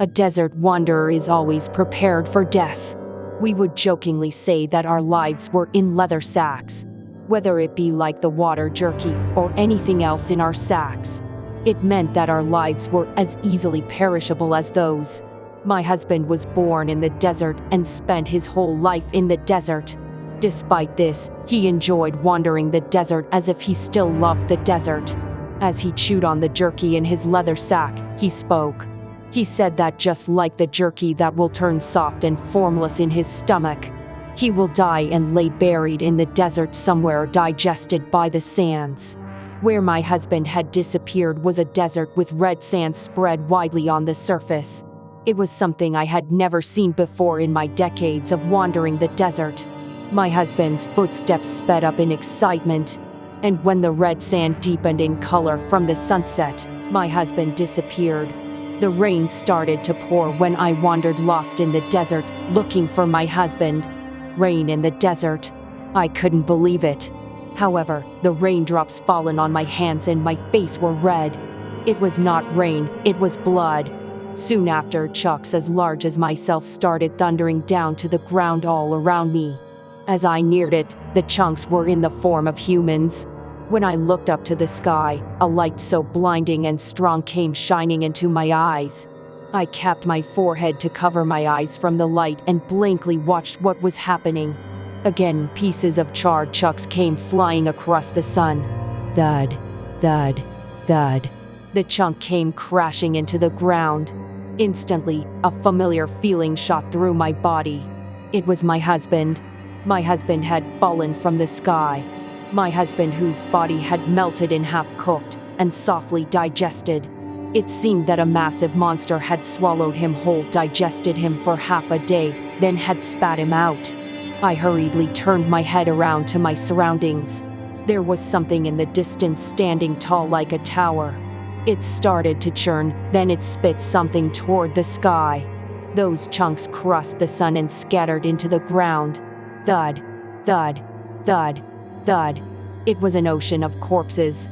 A desert wanderer is always prepared for death. We would jokingly say that our lives were in leather sacks, whether it be like the water jerky or anything else in our sacks. It meant that our lives were as easily perishable as those. My husband was born in the desert and spent his whole life in the desert. Despite this, he enjoyed wandering the desert as if he still loved the desert. As he chewed on the jerky in his leather sack, he spoke. He said that just like the jerky that will turn soft and formless in his stomach, he will die and lay buried in the desert somewhere, digested by the sands. Where my husband had disappeared was a desert with red sand spread widely on the surface. It was something I had never seen before in my decades of wandering the desert. My husband's footsteps sped up in excitement, and when the red sand deepened in color from the sunset, my husband disappeared. The rain started to pour when I wandered lost in the desert, looking for my husband. Rain in the desert. I couldn't believe it. However, the raindrops fallen on my hands and my face were red. It was not rain, it was blood. Soon after, chunks as large as myself started thundering down to the ground all around me. As I neared it, the chunks were in the form of humans. When I looked up to the sky, a light so blinding and strong came shining into my eyes. I kept my forehead to cover my eyes from the light and blankly watched what was happening. Again, pieces of charred chunks came flying across the sun. Thud, thud, thud. The chunk came crashing into the ground. Instantly, a familiar feeling shot through my body. It was my husband. My husband had fallen from the sky. My husband, whose body had melted in half-cooked and softly digested. It seemed that a massive monster had swallowed him whole, digested him for half a day, then had spat him out. I hurriedly turned my head around to my surroundings. There was something in the distance standing tall like a tower. It started to churn, then it spit something toward the sky. Those chunks crossed the sun and scattered into the ground. Thud, thud, thud, thud. It was an ocean of corpses.